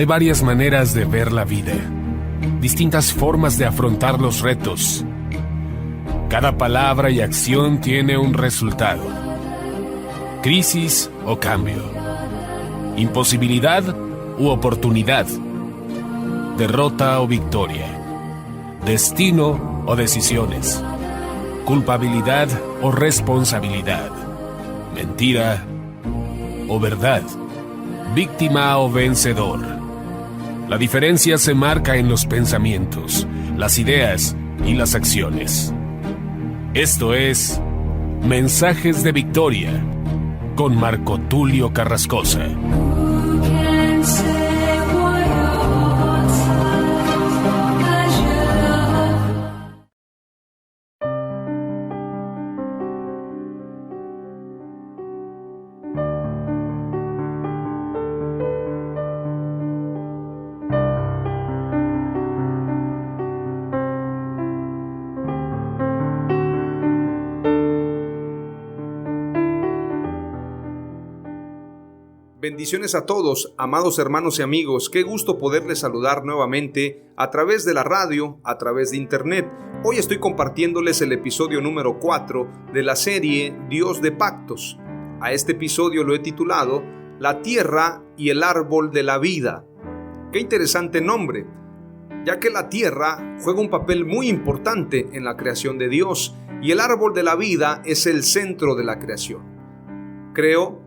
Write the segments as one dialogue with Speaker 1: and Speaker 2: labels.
Speaker 1: Hay varias maneras de ver la vida, distintas formas de afrontar los retos. Cada palabra y acción tiene un resultado. Crisis o cambio. Imposibilidad u oportunidad. Derrota o victoria. Destino o decisiones. Culpabilidad o responsabilidad. Mentira o verdad. Víctima o vencedor. La diferencia se marca en los pensamientos, las ideas y las acciones. Esto es Mensajes de Victoria con Marco Tulio Carrascosa.
Speaker 2: Bendiciones a todos, amados hermanos y amigos. Qué gusto poderles saludar nuevamente a través de la radio, a través de internet. Hoy estoy compartiéndoles el episodio número 4 de la serie Dios de Pactos. A este episodio lo he titulado La Tierra y el Árbol de la Vida. Qué interesante nombre, ya que la tierra juega un papel muy importante en la creación de Dios y el árbol de la vida es el centro de la creación. Creo,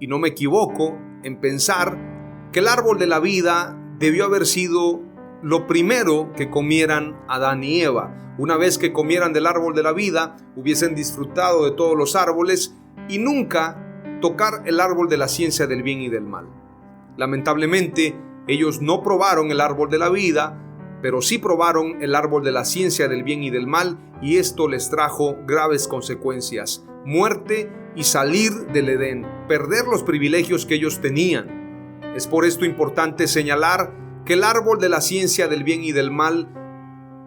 Speaker 2: y no me equivoco en pensar que el árbol de la vida debió haber sido lo primero que comieran Adán y Eva. Una vez que comieran del árbol de la vida, hubiesen disfrutado de todos los árboles y nunca tocar el árbol de la ciencia del bien y del mal. Lamentablemente, ellos no probaron el árbol de la vida, pero sí probaron el árbol de la ciencia del bien y del mal, y esto les trajo graves consecuencias: muerte y salir del Edén, perder los privilegios que ellos tenían. Es por esto importante señalar que el árbol de la ciencia del bien y del mal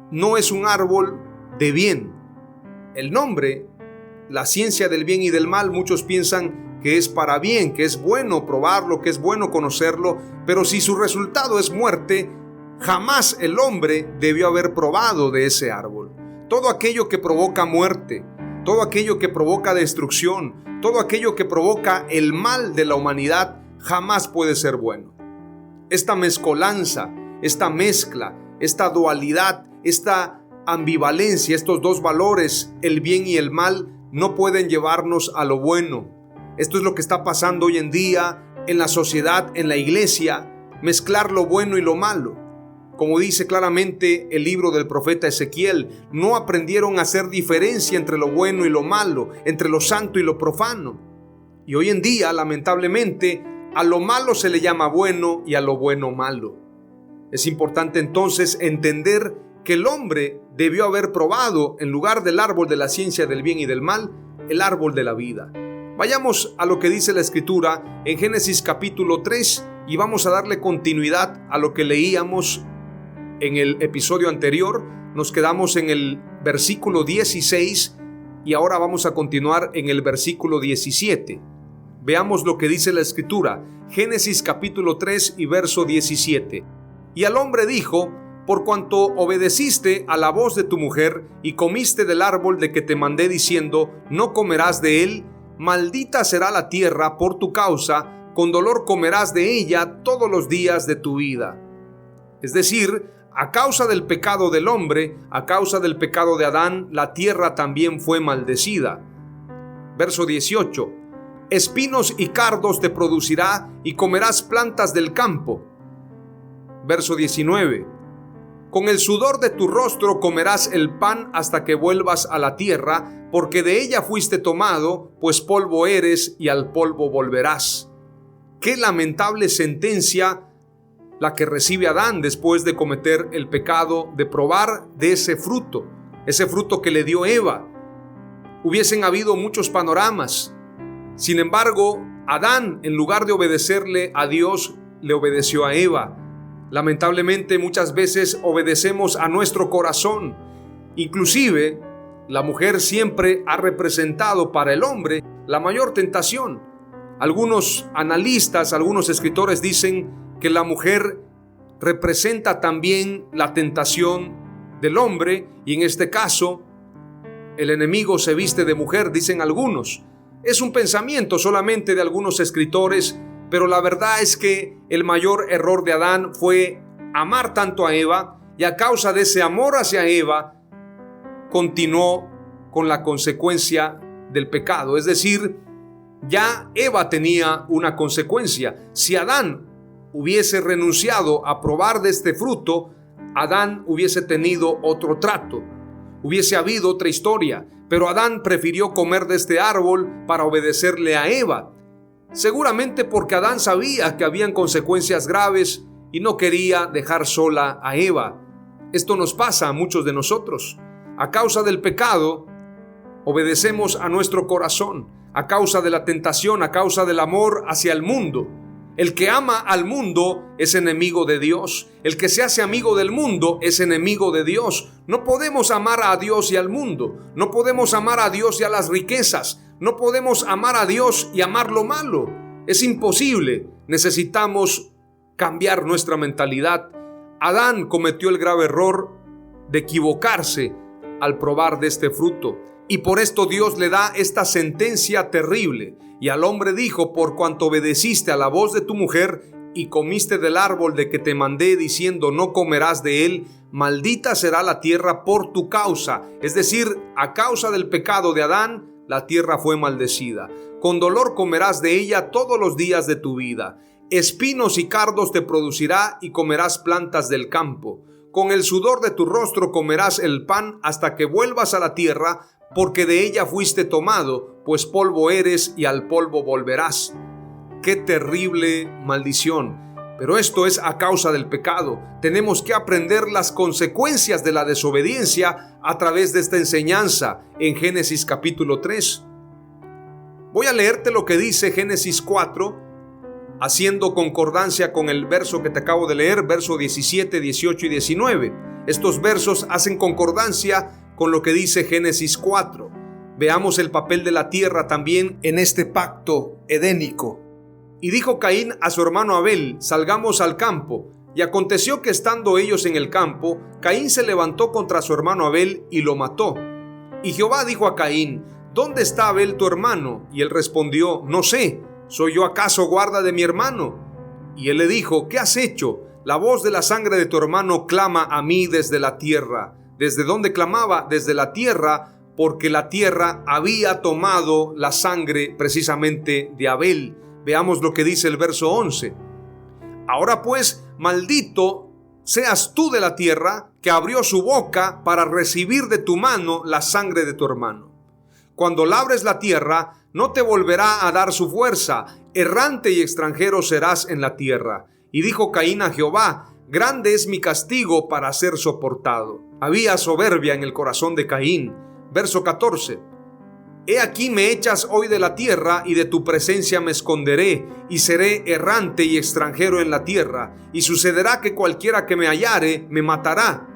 Speaker 2: no es un árbol de bien. El nombre, la ciencia del bien y del mal, muchos piensan que es para bien, que es bueno probarlo, que es bueno conocerlo, pero si su resultado es muerte, jamás el hombre debió haber probado de ese árbol. Todo aquello que provoca muerte, todo aquello que provoca destrucción, todo aquello que provoca el mal de la humanidad, jamás puede ser bueno. Esta mezcolanza, esta mezcla, esta dualidad, esta ambivalencia, estos dos valores, el bien y el mal, no pueden llevarnos a lo bueno. Esto es lo que está pasando hoy en día en la sociedad, en la iglesia, mezclar lo bueno y lo malo. Como dice claramente el libro del profeta Ezequiel, no aprendieron a hacer diferencia entre lo bueno y lo malo, entre lo santo y lo profano. Y hoy en día, lamentablemente, a lo malo se le llama bueno y a lo bueno malo. Es importante entonces entender que el hombre debió haber probado, en lugar del árbol de la ciencia del bien y del mal, el árbol de la vida. Vayamos a lo que dice la Escritura en Génesis capítulo 3 y vamos a darle continuidad a lo que leíamos en el episodio anterior. Nos quedamos en el versículo 16 y ahora vamos a continuar en el versículo 17. Veamos lo que dice la Escritura. Génesis capítulo 3 y verso 17. Y al hombre dijo: por cuanto obedeciste a la voz de tu mujer y comiste del árbol de que te mandé diciendo, no comerás de él, maldita será la tierra por tu causa, con dolor comerás de ella todos los días de tu vida. Es decir, a causa del pecado del hombre, a causa del pecado de Adán, la tierra también fue maldecida. Verso 18. Espinos y cardos te producirá y comerás plantas del campo. Verso 19. Con el sudor de tu rostro comerás el pan hasta que vuelvas a la tierra, porque de ella fuiste tomado, pues polvo eres y al polvo volverás. Qué lamentable sentencia la que recibe Adán después de cometer el pecado de probar de ese fruto que le dio Eva. Hubiesen habido muchos panoramas. Sin embargo, Adán, en lugar de obedecerle a Dios, le obedeció a Eva. Lamentablemente, muchas veces obedecemos a nuestro corazón. Inclusive, la mujer siempre ha representado para el hombre la mayor tentación. Algunos analistas, algunos escritores dicen que la mujer representa también la tentación del hombre, y en este caso el enemigo se viste de mujer, dicen algunos. Es un pensamiento solamente de algunos escritores, pero la verdad es que el mayor error de Adán fue amar tanto a Eva, y a causa de ese amor hacia Eva continuó con la consecuencia del pecado. Es decir, ya Eva tenía una consecuencia. Si Adán hubiese renunciado a probar de este fruto, Adán hubiese tenido otro trato, hubiese habido otra historia, pero Adán prefirió comer de este árbol para obedecerle a Eva, seguramente porque Adán sabía que habían consecuencias graves y no quería dejar sola a Eva. Esto nos pasa a muchos de nosotros. A causa del pecado, obedecemos a nuestro corazón, a causa de la tentación, a causa del amor hacia el mundo. El que ama al mundo es enemigo de Dios. El que se hace amigo del mundo es enemigo de Dios. No podemos amar a Dios y al mundo. No podemos amar a Dios y a las riquezas. No podemos amar a Dios y amar lo malo. Es imposible. Necesitamos cambiar nuestra mentalidad. Adán cometió el grave error de equivocarse al probar de este fruto. Y por esto Dios le da esta sentencia terrible. Y al hombre dijo: por cuanto obedeciste a la voz de tu mujer y comiste del árbol de que te mandé diciendo no comerás de él, maldita será la tierra por tu causa. Es decir, a causa del pecado de Adán, la tierra fue maldecida. Con dolor comerás de ella todos los días de tu vida. Espinos y cardos te producirá y comerás plantas del campo. Con el sudor de tu rostro comerás el pan hasta que vuelvas a la tierra, porque de ella fuiste tomado, pues polvo eres y al polvo volverás. ¡Qué terrible maldición! Pero esto es a causa del pecado. Tenemos que aprender las consecuencias de la desobediencia a través de esta enseñanza en Génesis capítulo 3. Voy a leerte lo que dice Génesis 4, haciendo concordancia con el verso que te acabo de leer, verso 17, 18 y 19. Estos versos hacen concordancia con lo que dice Génesis 4. Veamos el papel de la tierra también en este pacto edénico. Y dijo Caín a su hermano Abel: salgamos al campo. Y aconteció que estando ellos en el campo, Caín se levantó contra su hermano Abel y lo mató. Y Jehová dijo a Caín: ¿dónde está Abel tu hermano? Y él respondió: no sé, ¿soy yo acaso guarda de mi hermano? Y él le dijo: ¿qué has hecho? La voz de la sangre de tu hermano clama a mí desde la tierra. ¿Desde dónde clamaba? Desde la tierra, porque la tierra había tomado la sangre precisamente de Abel. Veamos lo que dice el verso 11. Ahora pues, maldito seas tú de la tierra, que abrió su boca para recibir de tu mano la sangre de tu hermano. Cuando labres la tierra, no te volverá a dar su fuerza, errante y extranjero serás en la tierra. Y dijo Caín a Jehová: grande es mi castigo para ser soportado. Había soberbia en el corazón de Caín. Verso 14. He aquí me echas hoy de la tierra, y de tu presencia me esconderé, y seré errante y extranjero en la tierra, y sucederá que cualquiera que me hallare me matará.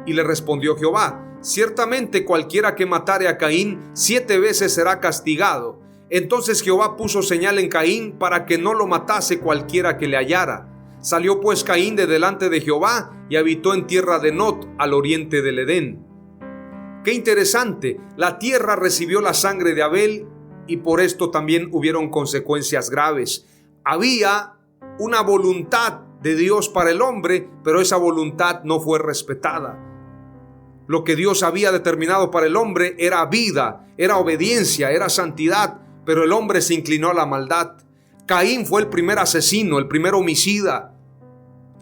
Speaker 2: Y le respondió Jehová: ciertamente cualquiera que matare a Caín 7 veces será castigado. Entonces Jehová puso señal en Caín para que no lo matase cualquiera que le hallara. Salió pues Caín de delante de Jehová y habitó en tierra de Nod, al oriente del Edén. Qué interesante, la tierra recibió la sangre de Abel y por esto también hubieron consecuencias graves. Había una voluntad de Dios para el hombre, pero esa voluntad no fue respetada. Lo que Dios había determinado para el hombre era vida, era obediencia, era santidad, pero el hombre se inclinó a la maldad. Caín fue el primer asesino, el primer homicida,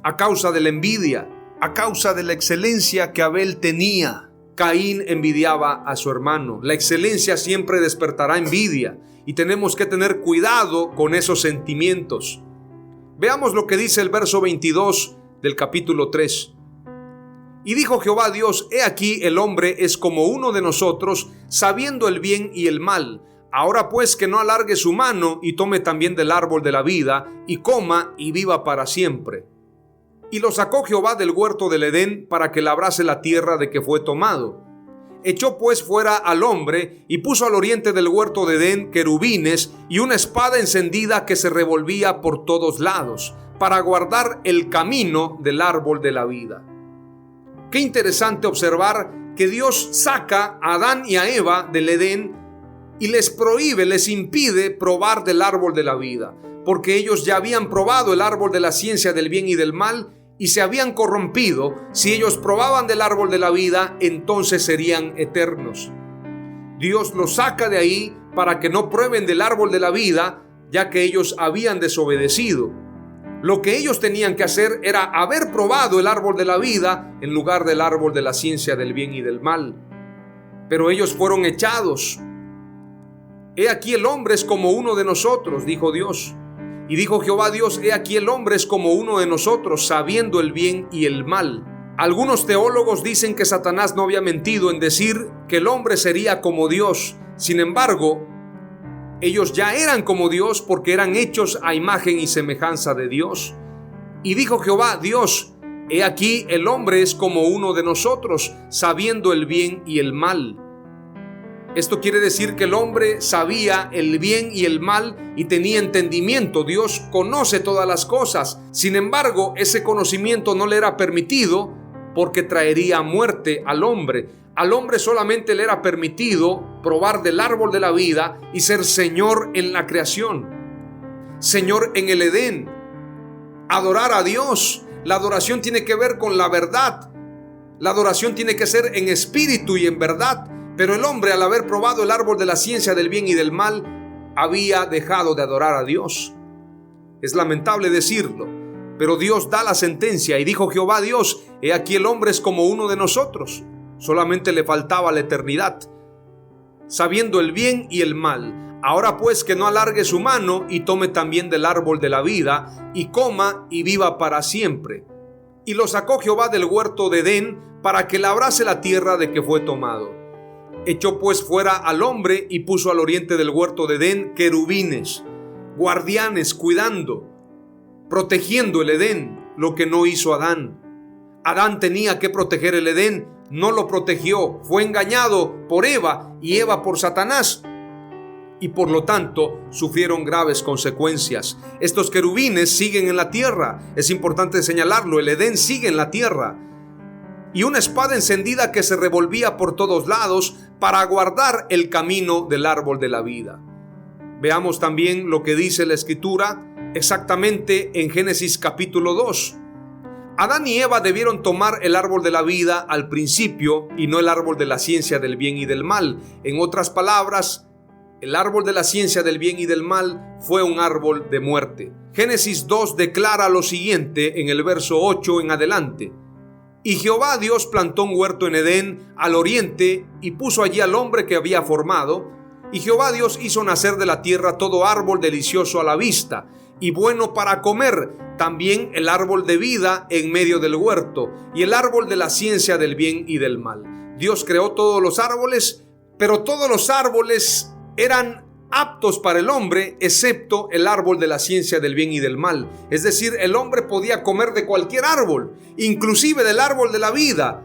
Speaker 2: a causa de la envidia, a causa de la excelencia que Abel tenía. Caín envidiaba a su hermano. La excelencia siempre despertará envidia y tenemos que tener cuidado con esos sentimientos. Veamos lo que dice el verso 22 del capítulo 3. Y dijo Jehová Dios: he aquí el hombre es como uno de nosotros, sabiendo el bien y el mal. Ahora pues que no alargue su mano y tome también del árbol de la vida y coma y viva para siempre. Y lo sacó Jehová del huerto del Edén para que labrase la tierra de que fue tomado. Echó pues fuera al hombre y puso al oriente del huerto de Edén querubines y una espada encendida que se revolvía por todos lados. para guardar el camino del árbol de la vida. Qué interesante observar que Dios saca a Adán y a Eva del Edén y les prohíbe, les impide probar del árbol de la vida, porque ellos ya habían probado el árbol de la ciencia del bien y del mal y se habían corrompido. Si ellos probaban del árbol de la vida, entonces serían eternos. Dios los saca de ahí para que no prueben del árbol de la vida, ya que ellos habían desobedecido. Lo que ellos tenían que hacer era haber probado el árbol de la vida en lugar del árbol de la ciencia del bien y del mal. Pero ellos fueron echados. He aquí el hombre es como uno de nosotros, dijo Dios. Y dijo Jehová Dios, he aquí el hombre es como uno de nosotros, sabiendo el bien y el mal. Algunos teólogos dicen que Satanás no había mentido en decir que el hombre sería como Dios. Sin embargo, ellos ya eran como Dios porque eran hechos a imagen y semejanza de Dios. Y dijo Jehová Dios, he aquí el hombre es como uno de nosotros, sabiendo el bien y el mal. Esto quiere decir que el hombre sabía el bien y el mal y tenía entendimiento. Dios conoce todas las cosas. Sin embargo, ese conocimiento no le era permitido porque traería muerte al hombre. Al hombre solamente le era permitido probar del árbol de la vida y ser Señor en la creación, Señor en el Edén, adorar a Dios. La adoración tiene que ver con la verdad. La adoración tiene que ser en espíritu y en verdad. Pero el hombre, al haber probado el árbol de la ciencia del bien y del mal, había dejado de adorar a Dios. Es lamentable decirlo, pero Dios da la sentencia y dijo Jehová Dios, he aquí el hombre es como uno de nosotros. Solamente le faltaba la eternidad, sabiendo el bien y el mal. Ahora pues que no alargue su mano y tome también del árbol de la vida y coma y viva para siempre. Y lo sacó Jehová del huerto de Edén para que labrase la tierra de que fue tomado. Echó pues fuera al hombre y puso al oriente del huerto de Edén querubines, guardianes, cuidando, protegiendo el Edén, lo que no hizo Adán. Adán tenía que proteger el Edén, no lo protegió, fue engañado por Eva y Eva por Satanás, y por lo tanto sufrieron graves consecuencias. Estos querubines siguen en la tierra, es importante señalarlo, el Edén sigue en la tierra, y una espada encendida que se revolvía por todos lados para guardar el camino del árbol de la vida. Veamos también lo que dice la Escritura exactamente en Génesis capítulo 2. Adán y Eva debieron tomar el árbol de la vida al principio y no el árbol de la ciencia del bien y del mal. En otras palabras, el árbol de la ciencia del bien y del mal fue un árbol de muerte. Génesis 2 declara lo siguiente en el verso 8 en adelante. Y Jehová Dios plantó un huerto en Edén al oriente y puso allí al hombre que había formado. Y Jehová Dios hizo nacer de la tierra todo árbol delicioso a la vista y bueno para comer, también el árbol de vida en medio del huerto y el árbol de la ciencia del bien y del mal. Dios creó todos los árboles, pero todos los árboles eran aptos para el hombre, excepto el árbol de la ciencia del bien y del mal. Es decir, el hombre podía comer de cualquier árbol, inclusive del árbol de la vida,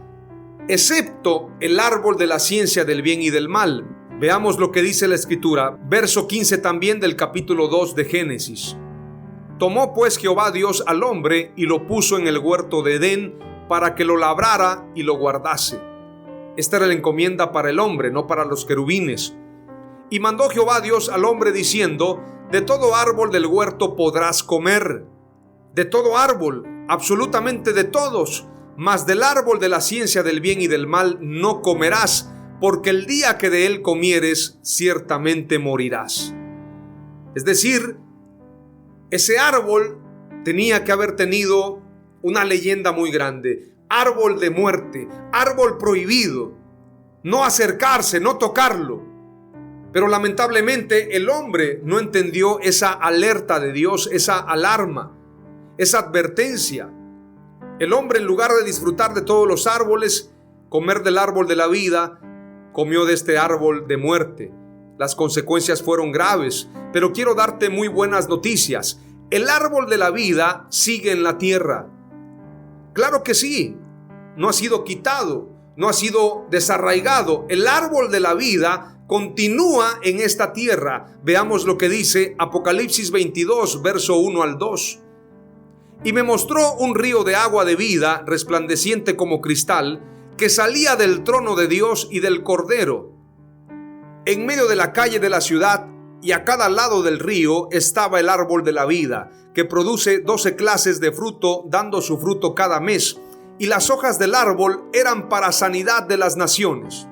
Speaker 2: excepto el árbol de la ciencia del bien y del mal. Veamos lo que dice la Escritura, verso 15 también del capítulo 2 de Génesis. Tomó pues Jehová Dios al hombre y lo puso en el huerto de Edén para que lo labrara y lo guardase. Esta era la encomienda para el hombre, no para los querubines. Y mandó Jehová Dios al hombre diciendo, de todo árbol del huerto podrás comer, de todo árbol, absolutamente de todos, mas del árbol de la ciencia del bien y del mal no comerás, porque el día que de él comieres, ciertamente morirás. Es decir, ese árbol tenía que haber tenido una leyenda muy grande. Árbol de muerte, árbol prohibido, no acercarse, no tocarlo. Pero lamentablemente el hombre no entendió esa alerta de Dios, esa alarma, esa advertencia. El hombre, en lugar de disfrutar de todos los árboles, comer del árbol de la vida, comió de este árbol de muerte. Las consecuencias fueron graves, pero quiero darte muy buenas noticias. El árbol de la vida sigue en la tierra. Claro que sí, no ha sido quitado, no ha sido desarraigado. El árbol de la vida continúa en esta tierra. Veamos lo que dice Apocalipsis 22, verso 1 al 2. Y me mostró un río de agua de vida, resplandeciente como cristal, que salía del trono de Dios y del Cordero. En medio de la calle de la ciudad y a cada lado del río estaba el árbol de la vida, que produce 12 clases de fruto, dando su fruto cada mes, y las hojas del árbol eran para sanidad de las naciones.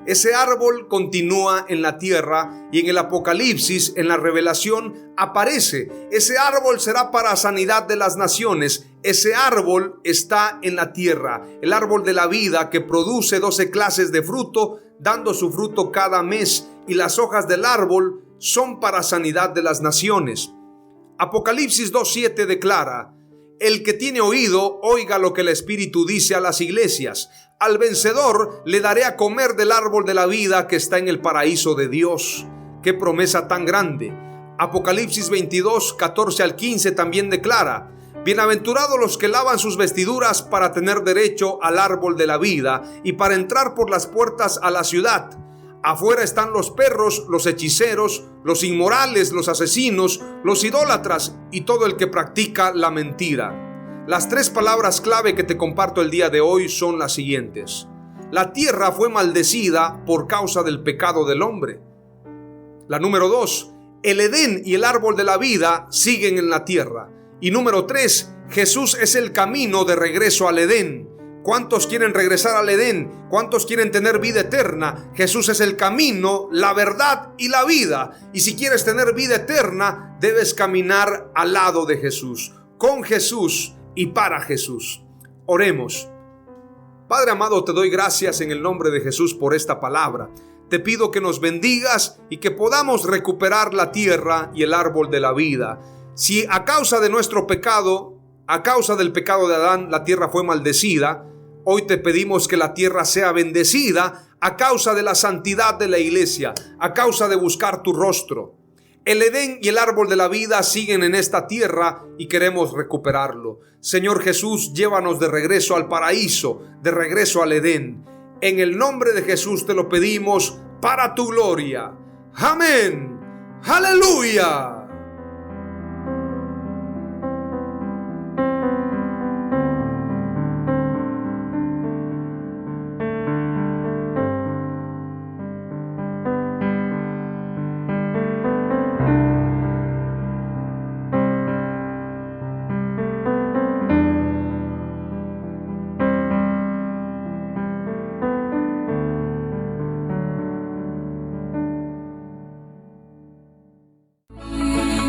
Speaker 2: Ese árbol continúa en la tierra y en el Apocalipsis, en la Revelación, aparece. Ese árbol será para sanidad de las naciones. Ese árbol está en la tierra, el árbol de la vida que produce 12 clases de fruto, dando su fruto cada mes, y las hojas del árbol son para sanidad de las naciones. Apocalipsis 2:7 declara: el que tiene oído, oiga lo que el Espíritu dice a las iglesias. Al vencedor le daré a comer del árbol de la vida que está en el paraíso de Dios. ¡Qué promesa tan grande! Apocalipsis 22:14 al 15 también declara: bienaventurados los que lavan sus vestiduras para tener derecho al árbol de la vida y para entrar por las puertas a la ciudad. Afuera están los perros, los hechiceros, los inmorales, los asesinos, los idólatras y todo el que practica la mentira. Las 3 palabras clave que te comparto el día de hoy son las siguientes. La tierra fue maldecida por causa del pecado del hombre. La número 2, el Edén y el árbol de la vida siguen en la tierra. Y número 3, Jesús es el camino de regreso al Edén. ¿Cuántos quieren regresar al Edén? ¿Cuántos quieren tener vida eterna? Jesús es el camino, la verdad y la vida. Y si quieres tener vida eterna, debes caminar al lado de Jesús, con Jesús y para Jesús. Oremos. Padre amado, te doy gracias en el nombre de Jesús por esta palabra. Te pido que nos bendigas y que podamos recuperar la tierra y el árbol de la vida. Si a causa de nuestro pecado, a causa del pecado de Adán, la tierra fue maldecida, hoy te pedimos que la tierra sea bendecida a causa de la santidad de la iglesia, a causa de buscar tu rostro. El Edén y el árbol de la vida siguen en esta tierra y queremos recuperarlo. Señor Jesús, llévanos de regreso al paraíso, de regreso al Edén. En el nombre de Jesús te lo pedimos para tu gloria. Amén. Aleluya.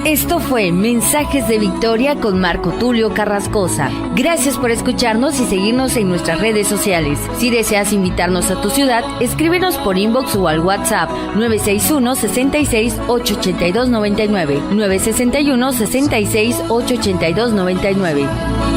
Speaker 3: Esto fue Mensajes de Victoria con Marco Tulio Carrascosa. Gracias por escucharnos y seguirnos en nuestras redes sociales. Si deseas invitarnos a tu ciudad, escríbenos por inbox o al WhatsApp 961-66-882-99, 961-66-882-99.